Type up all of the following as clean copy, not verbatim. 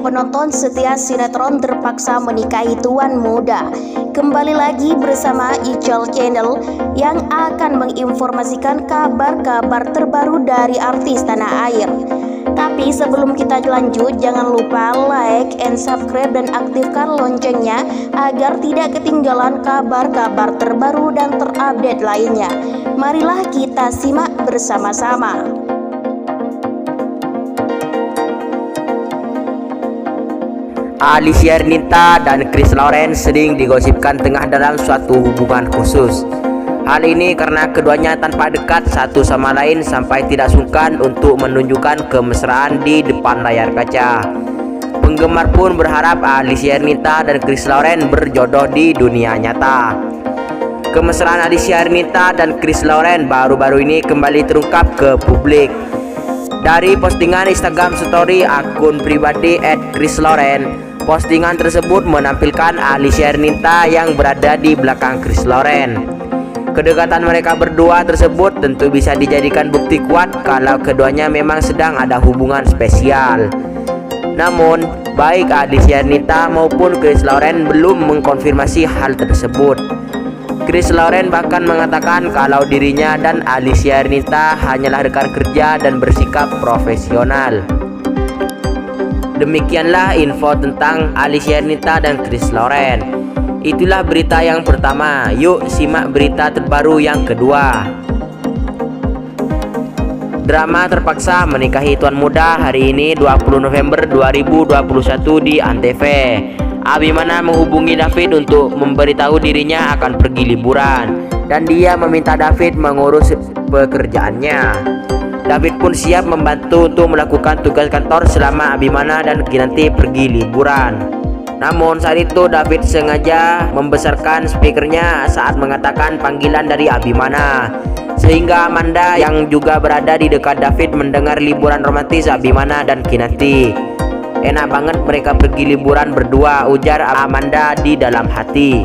penonton setia sinetron terpaksa menikahi tuan muda. Kembali lagi bersama Ical Channel yang akan menginformasikan kabar-kabar terbaru dari artis tanah air. Tapi sebelum kita lanjut, jangan lupa like and subscribe dan aktifkan loncengnya agar tidak ketinggalan kabar-kabar terbaru dan terupdate lainnya. Marilah kita simak bersama-sama. Alicia Ernita dan Chris Lawrence sering digosipkan tengah dalam suatu hubungan khusus. Hal ini karena keduanya tanpa dekat satu sama lain sampai tidak sungkan untuk menunjukkan kemesraan di depan layar kaca. Penggemar pun berharap Alicia Ernita dan Chris Lawrence berjodoh di dunia nyata. Kemesraan Alicia Ernita dan Chris Lawrence baru-baru ini kembali terungkap ke publik. Dari postingan Instagram story akun pribadi @chrislawrence, postingan tersebut menampilkan Alicia Ernita yang berada di belakang Chris Lawrence. Kedekatan mereka berdua tersebut tentu bisa dijadikan bukti kuat kalau keduanya memang sedang ada hubungan spesial. Namun, baik Alicia Ernita maupun Chris Lawrence belum mengkonfirmasi hal tersebut. Chris Lawrence bahkan mengatakan kalau dirinya dan Alicia Ernita hanyalah rekan kerja dan bersikap profesional. Demikianlah info tentang Alicia Ernita dan Chris Lawrence. Itulah berita yang pertama. Yuk simak berita terbaru yang kedua. Drama terpaksa menikahi tuan muda hari ini 20 November 2021 di Antv. Abimana menghubungi David untuk memberitahu dirinya akan pergi liburan dan dia meminta David mengurus pekerjaannya. David pun siap membantu untuk melakukan tugas kantor selama Abimana dan Kinanti pergi liburan. Namun saat itu David sengaja membesarkan speakernya saat mengatakan panggilan dari Abimana, sehingga Amanda yang juga berada di dekat David mendengar liburan romantis Abimana dan Kinanti. Enak banget mereka pergi liburan berdua, ujar Amanda di dalam hati.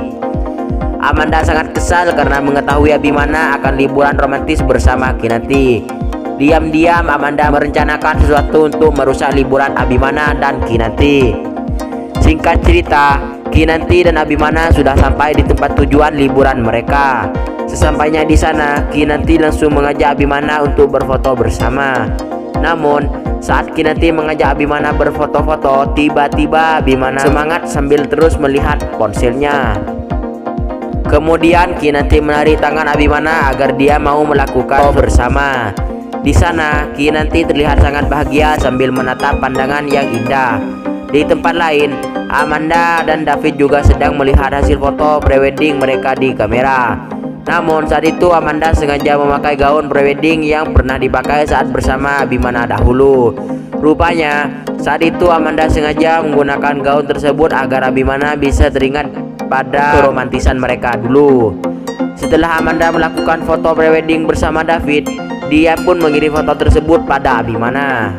Amanda sangat kesal karena mengetahui Abimana akan liburan romantis bersama Kinanti. Diam-diam Amanda merencanakan sesuatu untuk merusak liburan Abimana dan Kinanti. Singkat cerita, Kinanti dan Abimana sudah sampai di tempat tujuan liburan mereka. Sesampainya di sana, Kinanti langsung mengajak Abimana untuk berfoto bersama. Namun, saat Kinanti mengajak Abimana berfoto-foto, tiba-tiba Abimana semangat sambil terus melihat ponselnya. Kemudian Kinanti menarik tangan Abimana agar dia mau melakukan bersama. Di sana, Kinanti terlihat sangat bahagia sambil menatap pandangan yang indah. Di tempat lain, Amanda dan David juga sedang melihat hasil foto prewedding mereka di kamera. Namun saat itu Amanda sengaja memakai gaun prewedding yang pernah dipakai saat bersama Abimana dahulu. Rupanya saat itu Amanda sengaja menggunakan gaun tersebut agar Abimana bisa teringat pada keromantisan mereka dulu. Setelah Amanda melakukan foto prewedding bersama David, dia pun mengirim foto tersebut pada Abimana.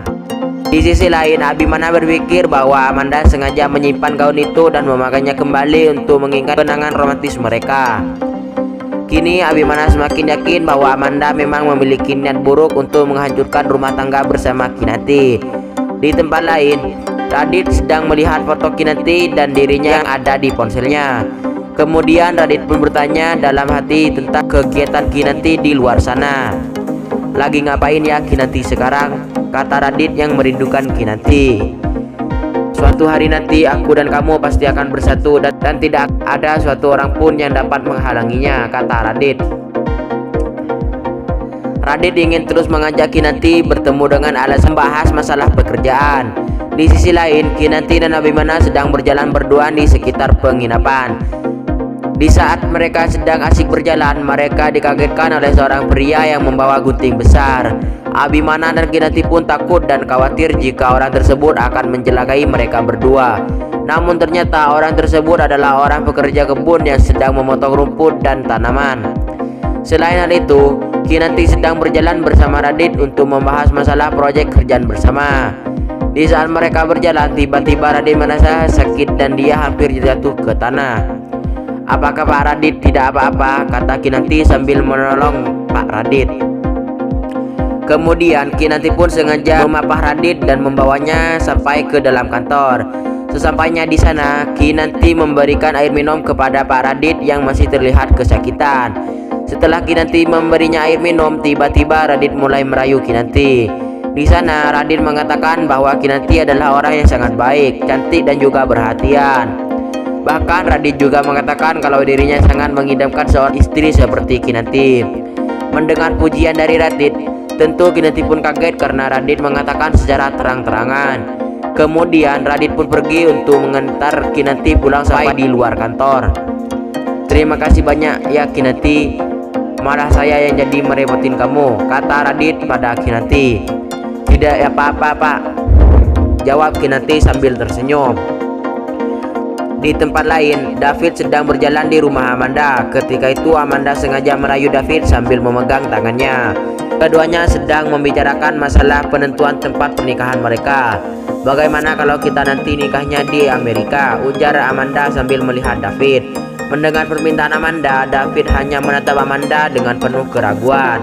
Di sisi lain, Abimana berpikir bahwa Amanda sengaja menyimpan gaun itu dan memakainya kembali untuk mengingat kenangan romantis mereka. Kini Abimana semakin yakin bahwa Amanda memang memiliki niat buruk untuk menghancurkan rumah tangga bersama Kinanti. Di tempat lain, Radit sedang melihat foto Kinanti dan dirinya yang ada di ponselnya. Kemudian Radit pun bertanya dalam hati tentang kegiatan Kinanti di luar sana. Lagi ngapain ya Kinanti sekarang? Kata Radit yang merindukan Kinanti. Suatu hari nanti aku dan kamu pasti akan bersatu dan tidak ada suatu orang pun yang dapat menghalanginya, kata Radit. Radit ingin terus mengajak Kinanti bertemu dengan alasan membahas masalah pekerjaan. Di sisi lain, Kinanti dan Abimana sedang berjalan berduaan di sekitar penginapan. Di saat mereka sedang asik berjalan, mereka dikagetkan oleh seorang pria yang membawa gunting besar. Abimana dan Kinanti pun takut dan khawatir jika orang tersebut akan mencelakai mereka berdua. Namun ternyata orang tersebut adalah orang pekerja kebun yang sedang memotong rumput dan tanaman. Selain hal itu, Kinanti sedang berjalan bersama Radit untuk membahas masalah proyek kerjaan bersama. Di saat mereka berjalan, tiba-tiba Radit merasa sakit dan dia hampir jatuh ke tanah. Apakah Pak Radit tidak apa-apa? Kata Kinanti sambil menolong Pak Radit. Kemudian Kinanti pun sengaja memapah Radit dan membawanya sampai ke dalam kantor. Sesampainya di sana, Kinanti memberikan air minum kepada Pak Radit yang masih terlihat kesakitan. Setelah Kinanti memberinya air minum, tiba-tiba Radit mulai merayu Kinanti. Di sana Radit mengatakan bahwa Kinanti adalah orang yang sangat baik, cantik dan juga perhatian. Bahkan Radit juga mengatakan kalau dirinya sangat mengidamkan seorang istri seperti Kinanti. Mendengar pujian dari Radit, tentu Kinanti pun kaget karena Radit mengatakan secara terang-terangan. Kemudian Radit pun pergi untuk mengantar Kinanti pulang sampai di luar kantor. "Terima kasih banyak ya Kinanti, malah saya yang jadi merepotin kamu," kata Radit pada Kinanti. "Tidak apa-apa Pak," jawab Kinanti sambil tersenyum. Di tempat lain, David sedang berjalan di rumah Amanda. Ketika itu Amanda sengaja merayu David sambil memegang tangannya. Keduanya sedang membicarakan masalah penentuan tempat pernikahan mereka. "Bagaimana kalau kita nanti nikahnya di Amerika?" ujar Amanda sambil melihat David. Mendengar permintaan Amanda, David hanya menatap Amanda dengan penuh keraguan.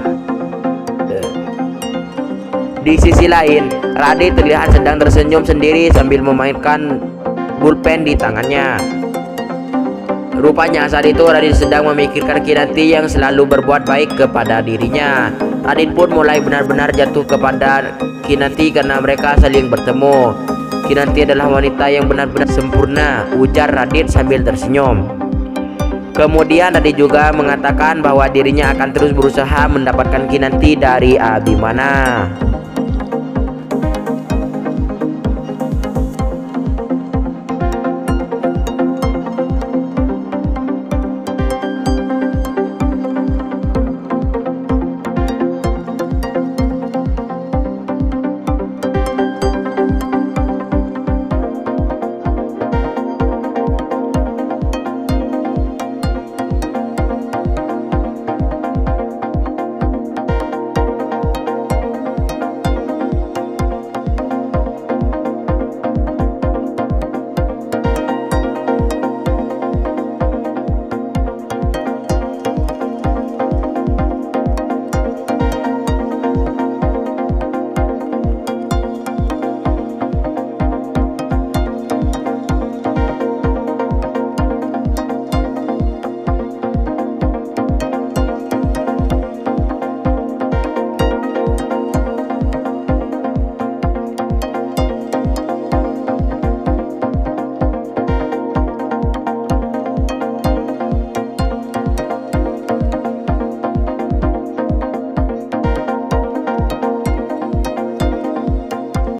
Di sisi lain, Radit terlihat sedang tersenyum sendiri sambil memainkan pulpen di tangannya. Rupanya saat itu Radit sedang memikirkan Kinanti yang selalu berbuat baik kepada dirinya. Radit pun mulai benar-benar jatuh kepada Kinanti karena mereka saling bertemu. "Kinanti adalah wanita yang benar-benar sempurna," ujar Radit sambil tersenyum. Kemudian Radit juga mengatakan bahwa dirinya akan terus berusaha mendapatkan Kinanti dari Abimana.